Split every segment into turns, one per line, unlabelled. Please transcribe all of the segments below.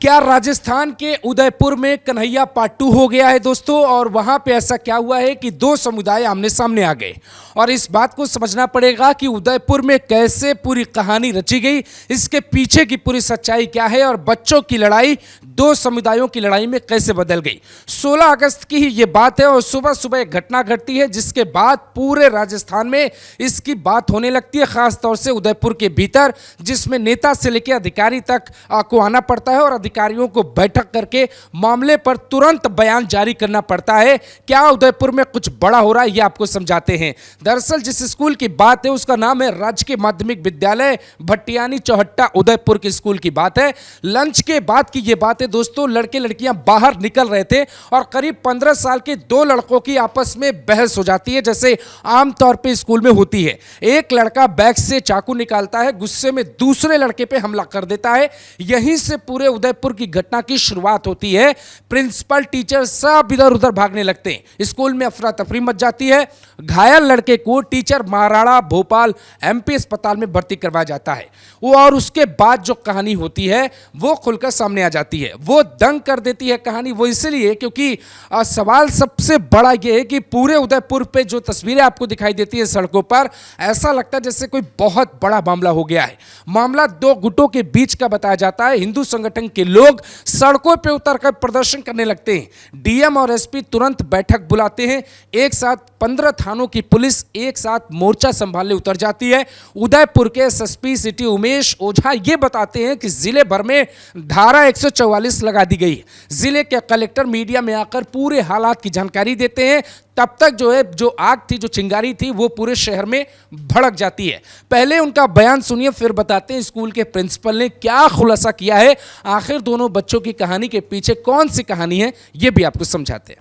क्या राजस्थान के उदयपुर में कन्हैया पार्ट 2 हो गया है दोस्तों। और वहां पे ऐसा क्या हुआ है कि दो समुदाय आमने सामने आ गए और इस बात को समझना पड़ेगा कि उदयपुर में कैसे पूरी कहानी रची गई, इसके पीछे की पूरी सच्चाई क्या है और बच्चों की लड़ाई दो समुदायों की लड़ाई में कैसे बदल गई। 16 अगस्त की ही ये बात है और सुबह सुबह एक घटना घटती है जिसके बाद पूरे राजस्थान में इसकी बात होने लगती है, खासतौर से उदयपुर के भीतर, जिसमें नेता से लेकर अधिकारी तक को आना पड़ता है और अधिकारियों को बैठक करके मामले पर तुरंत बयान जारी करना पड़ता है। क्या उदयपुर में कुछ बड़ा हो रहा है ये आपको समझाते हैं। दरअसल जिस स्कूल की बात है उसका नाम है राजकीय माध्यमिक विद्यालय भट्टियानी चौहट्टा उदयपुर के स्कूल की बात है। लंच के बाद की ये बात है दोस्तों। लड़के लड़कियां बाहर निकल रहे थे और करीब 15 साल के दो लड़कों की आपस में बहस हो जाती है, जैसे आमतौर पे स्कूल में होती है। एक लड़का बैग से चाकू निकालता है, गुस्से में दूसरे लड़के पे हमला कर देता है। यहीं से पूरे उदयपुर की घटना की शुरुआत होती है। प्रिंसिपल, टीचर सब इधर उधर भागने लगते हैं। स्कूल में अफरा तफरी मच जाती है। घायल लड़के को टीचर महाराणा भोपाल एमपी अस्पताल में भर्ती करवाया जाता है। वो और उसके बाद जो कहानी होती है वो खुलकर सामने आ जाती है। वो दंग कर देती है कहानी, वो इसलिए क्योंकि सवाल सबसे बड़ा ये है कि पूरे उदयपुर पे जो तस्वीरें आपको दिखाई देती है सड़कों पर, ऐसा लगता है जैसे कोई बहुत बड़ा मामला हो गया है। मामला दो गुटों के बीच का बताया जाता है। हिंदू संगठन के लोग सड़कों पे उतरकर प्रदर्शन करने लगते हैं। डीएम और एसपी तुरंत बैठक बुलाते हैं। एक साथ 15 थानों की पुलिस एक साथ मोर्चा संभालने उतर जाती है। उदयपुर के एसएसपी सिटी उमेश ओझा ये बताते हैं कि जिले भर में धारा 144 लगा दी गई है। जिले के कलेक्टर मीडिया में आकर पूरे हालात की जानकारी देते हैं। तब तक जो आग थी, जो चिंगारी थी, वो पूरे शहर में भड़क जाती है। पहले उनका बयान सुनिए, फिर बताते हैं स्कूल के प्रिंसिपल ने क्या खुलासा किया है। आखिर दोनों बच्चों की कहानी के पीछे कौन सी कहानी है ये भी आपको समझाते हैं।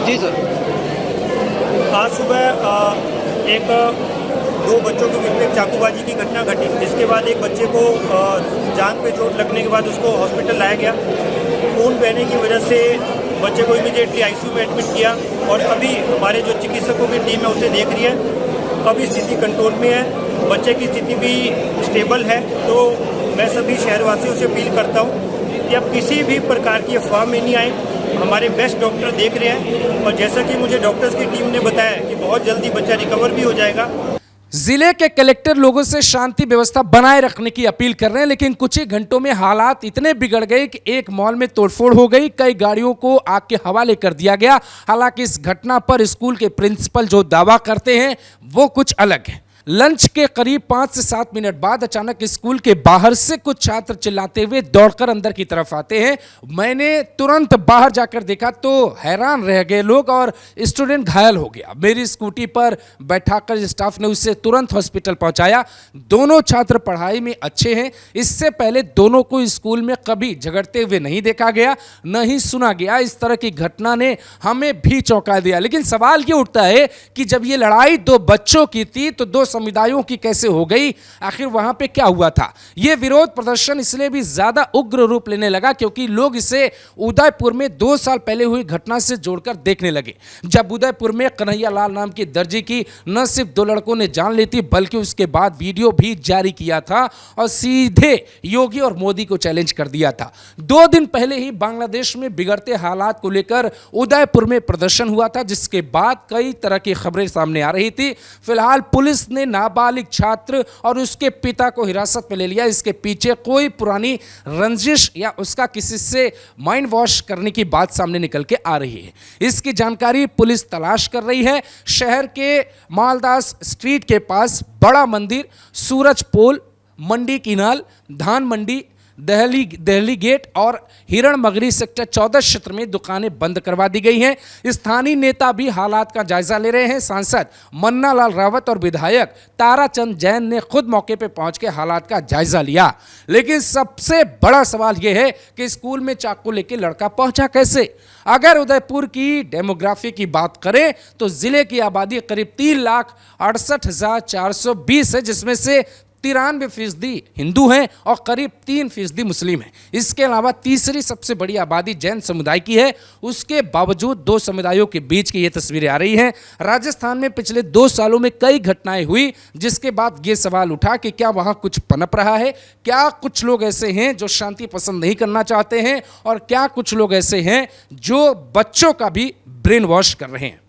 जी सर, आज सुबह एक दो बच्चों के बीच में चाकूबाजी की घटना घटी, जिसके बाद एक बच्चे को जांघ पे चोट लगने के बाद उसको हॉस्पिटल लाया गया। खून बहने की वजह से बच्चे को इमीडिएटली आईसीयू में एडमिट किया और अभी हमारे जो चिकित्सकों की टीम है उसे देख रही है। अभी स्थिति कंट्रोल में है, बच्चे की स्थिति भी स्टेबल है। तो मैं सभी शहरवासियों से अपील करता हूँ कि अब किसी भी प्रकार की अफवाह में नहीं आए। हमारे बेस्ट डॉक्टर देख रहे हैं और जैसा कि मुझे डॉक्टर्स की टीम ने बताया कि बहुत जल्दी बच्चा रिकवर भी हो जाएगा।
जिले के कलेक्टर लोगों से शांति व्यवस्था बनाए रखने की अपील कर रहे हैं, लेकिन कुछ ही घंटों में हालात इतने बिगड़ गए कि एक मॉल में तोड़फोड़ हो गई, कई गाड़ियों को आग के हवाले कर दिया गया। हालांकि इस घटना पर स्कूल के प्रिंसिपल जो दावा करते हैं वो कुछ अलग है। लंच के करीब 5 से 7 मिनट बाद अचानक स्कूल के बाहर से कुछ छात्र चिल्लाते हुए दौड़कर अंदर की तरफ आते हैं। मैंने तुरंत बाहर जाकर देखा तो हैरान रह गए लोग और स्टूडेंट घायल हो गया। मेरी स्कूटी पर बैठाकर स्टाफ ने उसे तुरंत हॉस्पिटल पहुंचाया। दोनों छात्र पढ़ाई में अच्छे हैं। इससे पहले दोनों को स्कूल में कभी झगड़ते हुए नहीं देखा गया, न ही सुना गया। इस तरह की घटना ने हमें भी चौंका दिया। लेकिन सवाल ये उठता है कि जब ये लड़ाई दो बच्चों की थी तो दो समुदायों की कैसे हो गई? आखिर वहां पे क्या हुआ था? यह विरोध प्रदर्शन इसलिए भी ज्यादा उग्र रूप लेने लगा क्योंकि लोग इसे उदयपुर में 2 साल पहले हुई घटना से जोड़कर देखने लगे, जब उदयपुर में कन्हैया लाल नाम की दर्जी की न सिर्फ 2 लड़कों ने जान ली थी बल्कि उसके बाद वीडियो भी जारी किया था और सीधे योगी और मोदी को चैलेंज कर दिया था। 2 दिन पहले ही बांग्लादेश में बिगड़ते हालात को लेकर उदयपुर में प्रदर्शन हुआ था, जिसके बाद कई तरह की खबरें सामने आ रही थी। फिलहाल पुलिस ने नाबालिग छात्र और उसके पिता को हिरासत में ले लिया। इसके पीछे कोई पुरानी रंजिश या उसका किसी से माइंड वॉश करने की बात सामने निकल के आ रही है। इसकी जानकारी पुलिस तलाश कर रही है। शहर के मालदास स्ट्रीट के पास बड़ा मंदिर, सूरज पोल, मंडी किनाल, धान मंडी, दहली गेट और हिरण मगरी सेक्टर 14 क्षेत्र में दुकानें बंद करवा दी गई हैं। स्थानीय नेता भी हालात का जायजा ले रहे हैं। सांसद मन्ना लाल रावत और विधायक ताराचंद जैन ने खुद मौके पर पहुंच के हालात का जायजा लिया। लेकिन सबसे बड़ा सवाल यह है कि स्कूल में चाकू लेके लड़का पहुंचा कैसे? अगर उदयपुर की डेमोग्राफी की बात करें तो जिले की आबादी करीब 3,68,420 है, जिसमें से 93% हिंदू हैं और करीब 3% मुस्लिम हैं। इसके अलावा तीसरी सबसे बड़ी आबादी जैन समुदाय की है। उसके बावजूद दो समुदायों के बीच की ये तस्वीरें आ रही हैं। राजस्थान में पिछले 2 सालों में कई घटनाएं हुई, जिसके बाद ये सवाल उठा कि क्या वहां कुछ पनप रहा है, क्या कुछ लोग ऐसे हैं जो शांति पसंद नहीं करना चाहते हैं और क्या कुछ लोग ऐसे हैं जो बच्चों का भी ब्रेन वॉश कर रहे हैं।